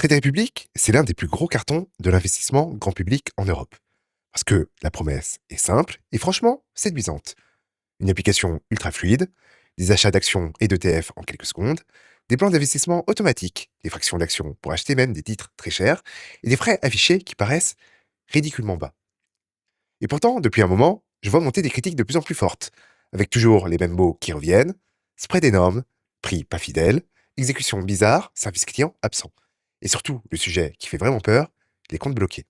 Trade Republic, c'est l'un des plus gros cartons de l'investissement grand public en Europe. Parce que la promesse est simple et franchement séduisante. Une application ultra fluide, des achats d'actions et d'ETF en quelques secondes, des plans d'investissement automatiques, des fractions d'actions pour acheter même des titres très chers, et des frais affichés qui paraissent ridiculement bas. Et pourtant, depuis un moment, je vois monter des critiques de plus en plus fortes, avec toujours les mêmes mots qui reviennent, spread énorme, prix pas fidèle, exécution bizarre, service client absent. Et surtout, le sujet qui fait vraiment peur, les comptes bloqués.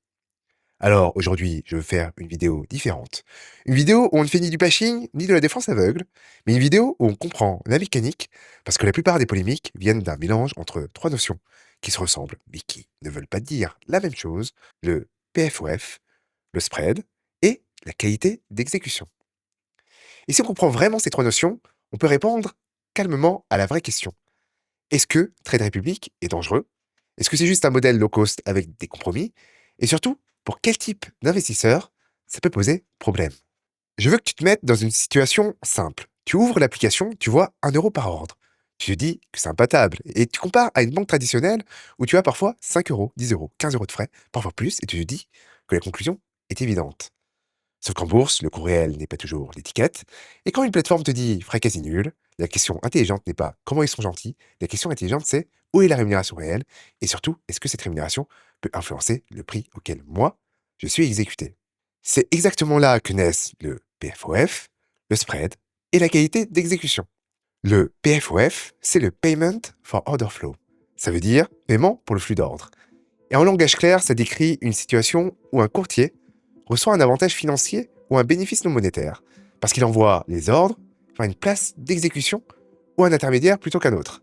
Alors aujourd'hui, je veux faire une vidéo différente. Une vidéo où on ne fait ni du bashing, ni de la défense aveugle, mais une vidéo où on comprend la mécanique, parce que la plupart des polémiques viennent d'un mélange entre trois notions qui se ressemblent, mais qui ne veulent pas dire la même chose, le PFOF, le spread et la qualité d'exécution. Et si on comprend vraiment ces trois notions, on peut répondre calmement à la vraie question. Est-ce que Trade Republic est dangereux? Est-ce que c'est juste un modèle low cost avec des compromis? Et surtout, pour quel type d'investisseur ça peut poser problème? Je veux que tu te mettes dans une situation simple. Tu ouvres l'application, tu vois 1 € par ordre. Tu te dis que c'est imbattable. Et tu compares à une banque traditionnelle où tu as parfois 5 €, 10 €, 15 € de frais, parfois plus, et tu te dis que la conclusion est évidente. Sauf qu'en bourse, le coût réel n'est pas toujours l'étiquette. Et quand une plateforme te dit frais quasi nul, la question intelligente n'est pas comment ils sont gentils. La question intelligente, c'est où est la rémunération réelle? Et surtout, est-ce que cette rémunération peut influencer le prix auquel moi, je suis exécuté? C'est exactement là que naissent le PFOF, le spread et la qualité d'exécution. Le PFOF, c'est le Payment for Order Flow. Ça veut dire paiement pour le flux d'ordre. Et en langage clair, ça décrit une situation où un courtier reçoit un avantage financier ou un bénéfice non monétaire, parce qu'il envoie les ordres vers une place d'exécution ou un intermédiaire plutôt qu'un autre.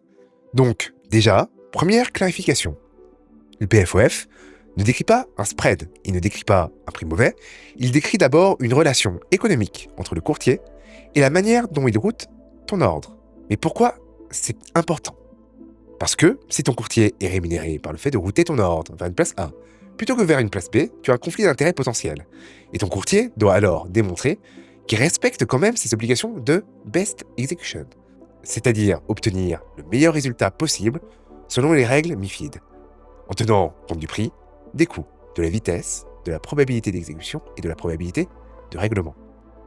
Donc, déjà, première clarification. Le PFOF ne décrit pas un spread, il ne décrit pas un prix mauvais, il décrit d'abord une relation économique entre le courtier et la manière dont il route ton ordre. Mais pourquoi c'est important? Parce que si ton courtier est rémunéré par le fait de router ton ordre vers une place A, plutôt que vers une place B, tu as un conflit d'intérêt potentiel. Et ton courtier doit alors démontrer qu'il respecte quand même ses obligations de best execution, c'est-à-dire obtenir le meilleur résultat possible selon les règles MIFID, en tenant compte du prix, des coûts, de la vitesse, de la probabilité d'exécution et de la probabilité de règlement.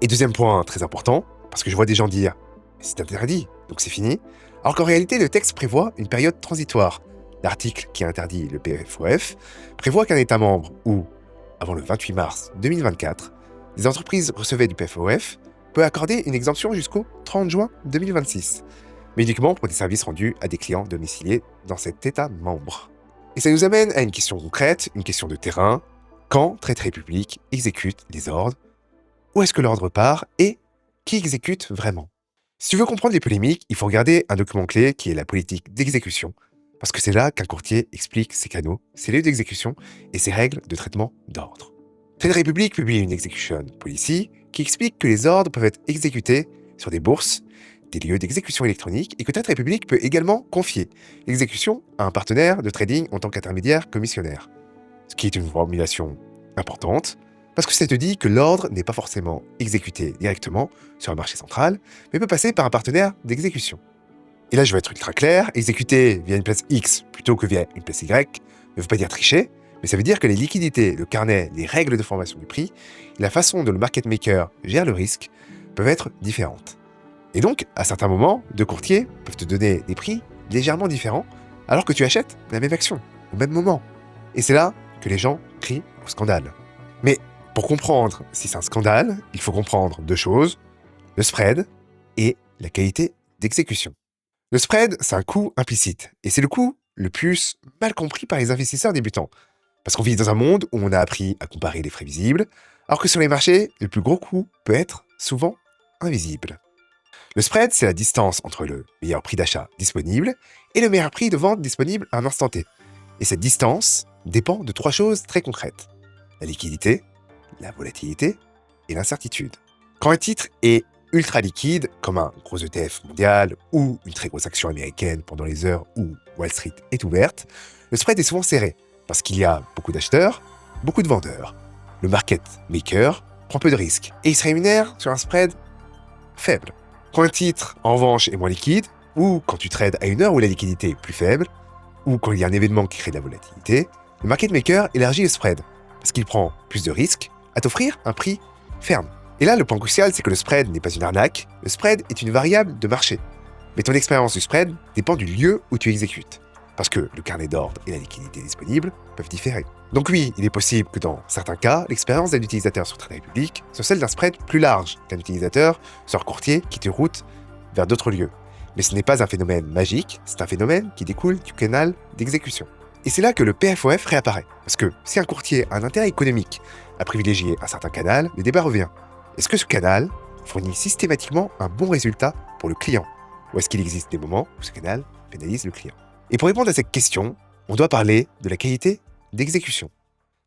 Et deuxième point très important, parce que je vois des gens dire « c'est interdit, donc c'est fini », alors qu'en réalité le texte prévoit une période transitoire. L'article qui interdit le PFOF prévoit qu'un État membre où, avant le 28 mars 2024, des entreprises recevaient du PFOF peut accorder une exemption jusqu'au 30 juin 2026, mais uniquement pour des services rendus à des clients domiciliés dans cet État membre. Et ça nous amène à une question concrète, une question de terrain. Quand Trade Republic exécute les ordres? Où est-ce que l'ordre part? Et qui exécute vraiment? Si tu veux comprendre les polémiques, il faut regarder un document clé qui est la politique d'exécution, parce que c'est là qu'un courtier explique ses canaux, ses lieux d'exécution et ses règles de traitement d'ordre. Trade Republic publie une execution policy qui explique que les ordres peuvent être exécutés sur des bourses, des lieux d'exécution électronique et que Trade Republic peut également confier l'exécution à un partenaire de trading en tant qu'intermédiaire commissionnaire. Ce qui est une formulation importante, parce que ça te dit que l'ordre n'est pas forcément exécuté directement sur un marché central, mais peut passer par un partenaire d'exécution. Et là, je vais être ultra clair, exécuter via une place X plutôt que via une place Y ne veut pas dire tricher, mais ça veut dire que les liquidités, le carnet, les règles de formation du prix, et la façon dont le market maker gère le risque peuvent être différentes. Et donc, à certains moments, deux courtiers peuvent te donner des prix légèrement différents alors que tu achètes la même action, au même moment. Et c'est là que les gens crient au scandale. Mais pour comprendre si c'est un scandale, il faut comprendre deux choses, le spread et la qualité d'exécution. Le spread, c'est un coût implicite, et c'est le coût le plus mal compris par les investisseurs débutants. Parce qu'on vit dans un monde où on a appris à comparer les frais visibles, alors que sur les marchés, le plus gros coût peut être souvent invisible. Le spread, c'est la distance entre le meilleur prix d'achat disponible et le meilleur prix de vente disponible à un instant T. Et cette distance dépend de trois choses très concrètes. La liquidité, la volatilité et l'incertitude. Quand un titre est ultra liquide, comme un gros ETF mondial ou une très grosse action américaine pendant les heures où Wall Street est ouverte, le spread est souvent serré, parce qu'il y a beaucoup d'acheteurs, beaucoup de vendeurs. Le market maker prend peu de risques, et il se rémunère sur un spread faible. Quand un titre, en revanche, est moins liquide, ou quand tu trades à une heure où la liquidité est plus faible, Ou quand il y a un événement qui crée de la volatilité, le market maker élargit le spread, parce qu'il prend plus de risques à t'offrir un prix ferme. Et là, le point crucial, c'est que le spread n'est pas une arnaque, le spread est une variable de marché. Mais ton expérience du spread dépend du lieu où tu exécutes, parce que le carnet d'ordre et la liquidité disponible peuvent différer. Donc oui, il est possible que dans certains cas, l'expérience d'un utilisateur sur Trade Republic soit celle d'un spread plus large qu'un utilisateur sur un courtier qui te route vers d'autres lieux. Mais ce n'est pas un phénomène magique, c'est un phénomène qui découle du canal d'exécution. Et c'est là que le PFOF réapparaît. Parce que si un courtier a un intérêt économique à privilégier un certain canal, le débat revient. Est-ce que ce canal fournit systématiquement un bon résultat pour le client? Ou est-ce qu'il existe des moments où ce canal pénalise le client? Et pour répondre à cette question, on doit parler de la qualité d'exécution.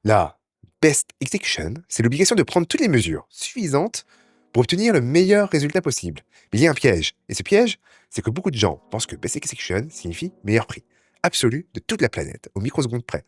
La best execution, c'est l'obligation de prendre toutes les mesures suffisantes pour obtenir le meilleur résultat possible. Mais il y a un piège. Et ce piège, c'est que beaucoup de gens pensent que best execution signifie meilleur prix absolu de toute la planète, au microseconde près,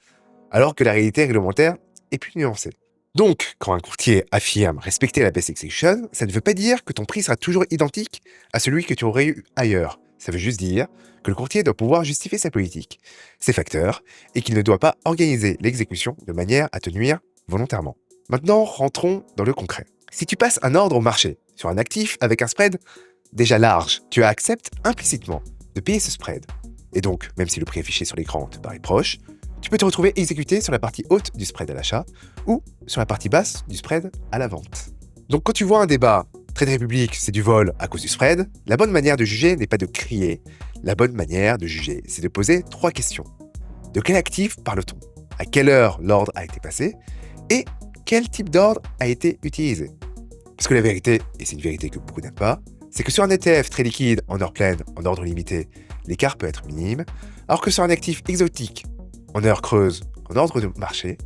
alors que la réalité réglementaire est plus nuancée. Donc, quand un courtier affirme respecter la best execution, ça ne veut pas dire que ton prix sera toujours identique à celui que tu aurais eu ailleurs. Ça veut juste dire que le courtier doit pouvoir justifier sa politique, ses facteurs, et qu'il ne doit pas organiser l'exécution de manière à te nuire volontairement. Maintenant, rentrons dans le concret. Si tu passes un ordre au marché sur un actif avec un spread déjà large, tu acceptes implicitement de payer ce spread. Et donc, même si le prix affiché sur l'écran te paraît proche, tu peux te retrouver exécuté sur la partie haute du spread à l'achat ou sur la partie basse du spread à la vente. Donc quand tu vois un débat Trade Republic, c'est du vol à cause du spread, la bonne manière de juger n'est pas de crier. La bonne manière de juger, c'est de poser 3 questions. De quel actif parle-t-on? À quelle heure l'ordre a été passé? Et quel type d'ordre a été utilisé? Parce que la vérité, et c'est une vérité que beaucoup n'aiment pas, c'est que sur un ETF très liquide, en heure pleine, en ordre limité, l'écart peut être minime, alors que sur un actif exotique, en heure creuse, en ordre de marché,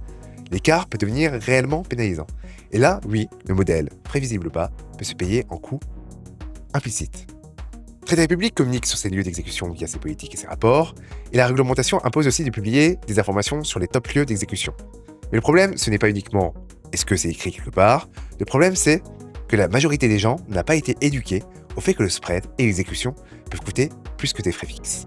l'écart peut devenir réellement pénalisant. Et là, oui, le modèle, prévisible ou pas, peut se payer en coûts implicites. Trade Republic communique sur ses lieux d'exécution via ses politiques et ses rapports, et la réglementation impose aussi de publier des informations sur les top lieux d'exécution. Mais le problème, ce n'est pas uniquement est-ce que c'est écrit quelque part, le problème c'est que la majorité des gens n'a pas été éduquée au fait que le spread et l'exécution peuvent coûter plus que tes frais fixes.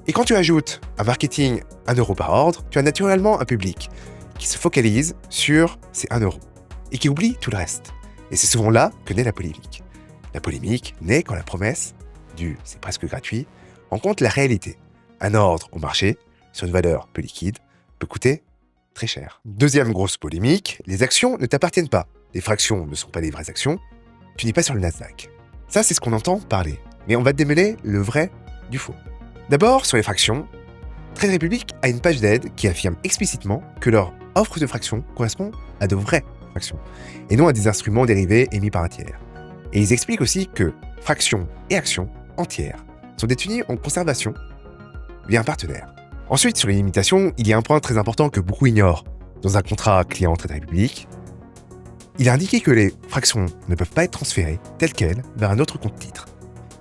Et quand tu ajoutes un marketing 1 euro par ordre, tu as naturellement un public qui se focalise sur ces 1 euro et qui oublie tout le reste. Et c'est souvent là que naît la polémique. La polémique naît quand la promesse du « c'est presque gratuit » rencontre la réalité. Un ordre au marché, sur une valeur peu liquide, peut coûter très cher. Deuxième grosse polémique, les actions ne t'appartiennent pas. Les fractions ne sont pas les vraies actions. Tu n'es pas sur le Nasdaq. Ça, c'est ce qu'on entend parler. Mais on va te démêler le vrai du faux. D'abord, sur les fractions, Trade Republic a une page d'aide qui affirme explicitement que leur offre de fractions correspond à de vraies fractions, et non à des instruments dérivés émis par un tiers. Et ils expliquent aussi que fractions et actions entières sont détenues en conservation via un partenaire. Ensuite, sur les limitations, il y a un point très important que beaucoup ignorent. Dans un contrat client Trade Republic, il est indiqué que les fractions ne peuvent pas être transférées telles quelles vers un autre compte titre.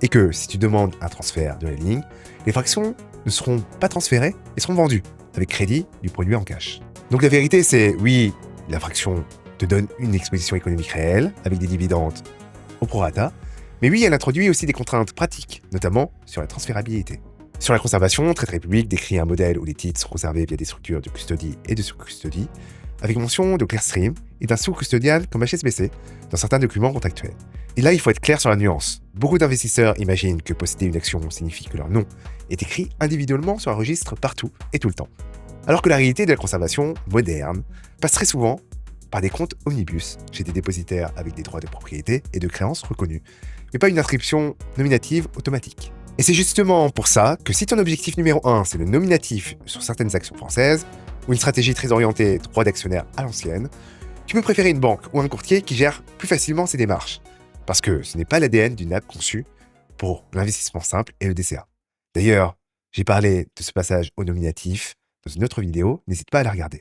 Et que si tu demandes un transfert de la ligne, les fractions ne seront pas transférées et seront vendues avec crédit du produit en cash. Donc la vérité c'est, oui, la fraction te donne une exposition économique réelle avec des dividendes au prorata, mais oui, elle introduit aussi des contraintes pratiques, notamment sur la transférabilité. Sur la conservation, Trade Republic décrit un modèle où les titres sont conservés via des structures de custody et de sous-custody, avec mention de Clearstream et d'un sous-custodial comme HSBC dans certains documents contractuels. Et là, il faut être clair sur la nuance. Beaucoup d'investisseurs imaginent que posséder une action signifie que leur nom est écrit individuellement sur un registre partout et tout le temps. Alors que la réalité de la conservation moderne passe très souvent par des comptes omnibus chez des dépositaires avec des droits de propriété et de créances reconnus, mais pas une inscription nominative automatique. Et c'est justement pour ça que si ton objectif numéro 1, c'est le nominatif sur certaines actions françaises, ou une stratégie très orientée droit d'actionnaire à l'ancienne, tu peux préférer une banque ou un courtier qui gère plus facilement ces démarches, parce que ce n'est pas l'ADN d'une app conçue pour l'investissement simple et le DCA. D'ailleurs, j'ai parlé de ce passage au nominatif dans une autre vidéo, n'hésite pas à la regarder.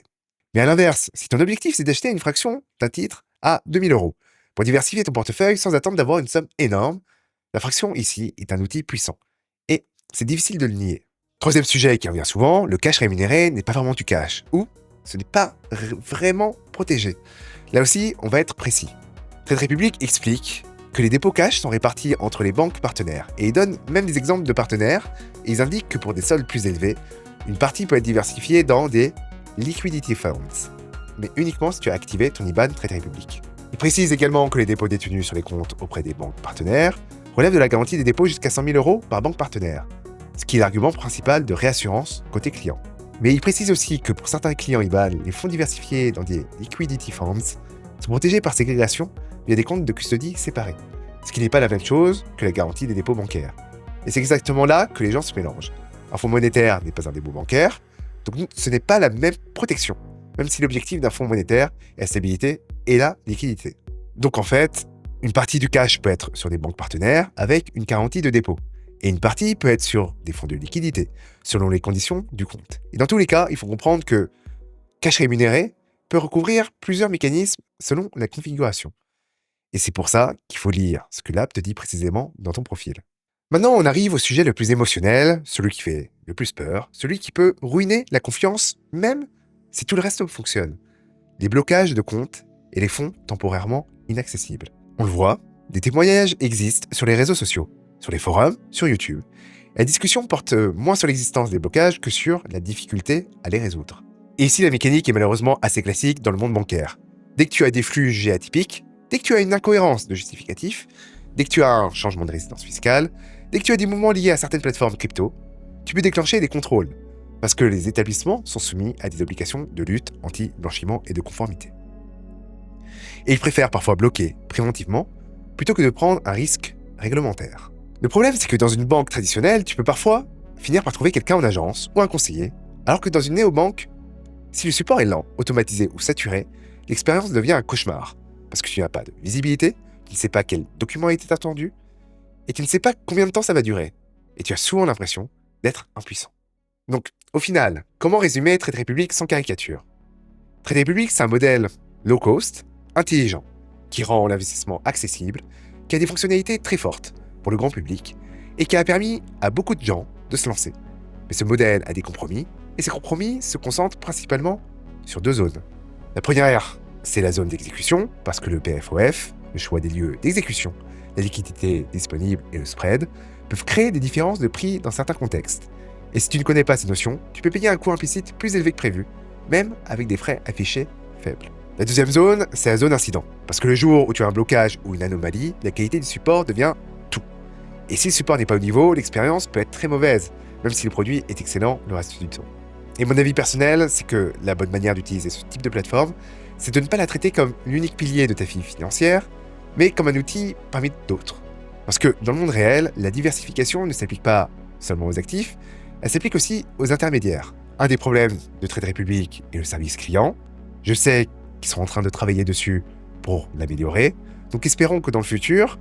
Mais à l'inverse, si ton objectif c'est d'acheter une fraction d'un titre à 2000 € pour diversifier ton portefeuille sans attendre d'avoir une somme énorme, la fraction ici est un outil puissant. Et c'est difficile de le nier. Troisième sujet qui revient souvent, le cash rémunéré n'est pas vraiment du cash, ou ce n'est pas vraiment protégé. Là aussi, on va être précis. Trade Republic explique que les dépôts cash sont répartis entre les banques partenaires, et ils donnent même des exemples de partenaires, et ils indiquent que pour des soldes plus élevés, Une partie peut être diversifiée dans des liquidity funds, mais uniquement si tu as activé ton IBAN Trade Republic. Il précise également que les dépôts détenus sur les comptes auprès des banques partenaires relèvent de la garantie des dépôts jusqu'à 100 000 € par banque partenaire, ce qui est l'argument principal de réassurance côté client. Mais il précise aussi que pour certains clients IBAN, les fonds diversifiés dans des liquidity funds sont protégés par ségrégation via des comptes de custodie séparés, ce qui n'est pas la même chose que la garantie des dépôts bancaires. Et c'est exactement là que les gens se mélangent. Un fonds monétaire n'est pas un dépôt bancaire, donc ce n'est pas la même protection, même si l'objectif d'un fonds monétaire est la stabilité et la liquidité. Donc en fait, une partie du cash peut être sur des banques partenaires avec une garantie de dépôt, et une partie peut être sur des fonds de liquidité, selon les conditions du compte. Et dans tous les cas, il faut comprendre que cash rémunéré peut recouvrir plusieurs mécanismes selon la configuration. Et c'est pour ça qu'il faut lire ce que l'app te dit précisément dans ton profil. Maintenant, on arrive au sujet le plus émotionnel, celui qui fait le plus peur, celui qui peut ruiner la confiance, même si tout le reste fonctionne. Les blocages de comptes et les fonds temporairement inaccessibles. On le voit, des témoignages existent sur les réseaux sociaux, sur les forums, sur YouTube. La discussion porte moins sur l'existence des blocages que sur la difficulté à les résoudre. Et ici, la mécanique est malheureusement assez classique dans le monde bancaire. Dès que tu as des flux jugés atypiques, dès que tu as une incohérence de justificatif, dès que tu as un changement de résidence fiscale, dès que tu as des mouvements liés à certaines plateformes crypto, tu peux déclencher des contrôles, parce que les établissements sont soumis à des obligations de lutte anti-blanchiment et de conformité. Et ils préfèrent parfois bloquer préventivement, plutôt que de prendre un risque réglementaire. Le problème, c'est que dans une banque traditionnelle, tu peux parfois finir par trouver quelqu'un en agence ou un conseiller, alors que dans une néobanque, si le support est lent, automatisé ou saturé, l'expérience devient un cauchemar, parce que tu n'as pas de visibilité, tu ne sais pas quel document était attendu, et tu ne sais pas combien de temps ça va durer, et tu as souvent l'impression d'être impuissant. Donc, au final, comment résumer Trade Republic sans caricature? Trade Republic, c'est un modèle low cost, intelligent, qui rend l'investissement accessible, qui a des fonctionnalités très fortes pour le grand public, et qui a permis à beaucoup de gens de se lancer. Mais ce modèle a des compromis, et ces compromis se concentrent principalement sur deux zones. La première, c'est la zone d'exécution, parce que le PFOF, le choix des lieux d'exécution, la liquidité disponible et le spread peuvent créer des différences de prix dans certains contextes. Et si tu ne connais pas ces notions, tu peux payer un coût implicite plus élevé que prévu, même avec des frais affichés faibles. La deuxième zone, c'est la zone incident, parce que le jour où tu as un blocage ou une anomalie, la qualité du support devient tout. Et si le support n'est pas au niveau, l'expérience peut être très mauvaise, même si le produit est excellent le reste du temps. Et mon avis personnel, c'est que la bonne manière d'utiliser ce type de plateforme, c'est de ne pas la traiter comme l'unique pilier de ta vie financière, mais comme un outil parmi d'autres. Parce que dans le monde réel, la diversification ne s'applique pas seulement aux actifs, elle s'applique aussi aux intermédiaires. Un des problèmes de Trade Republic est le service client. Je sais qu'ils sont en train de travailler dessus pour l'améliorer, donc espérons que dans le futur,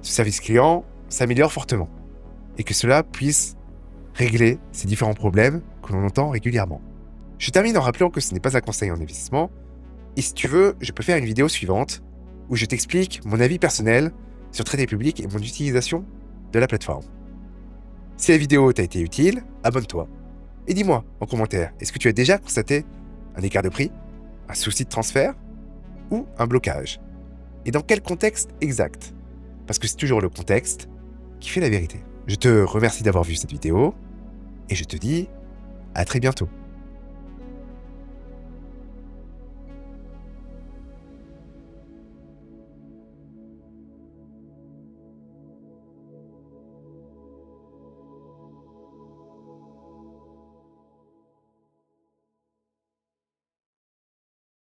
ce service client s'améliore fortement et que cela puisse régler ces différents problèmes que l'on entend régulièrement. Je termine en rappelant que ce n'est pas un conseil en investissement, et si tu veux, je peux faire une vidéo suivante où je t'explique mon avis personnel sur Trade Republic et mon utilisation de la plateforme. Si la vidéo t'a été utile, abonne-toi et dis-moi en commentaire, est-ce que tu as déjà constaté un écart de prix, un souci de transfert ou un blocage? Et dans quel contexte exact? Parce que c'est toujours le contexte qui fait la vérité. Je te remercie d'avoir vu cette vidéo et je te dis à très bientôt.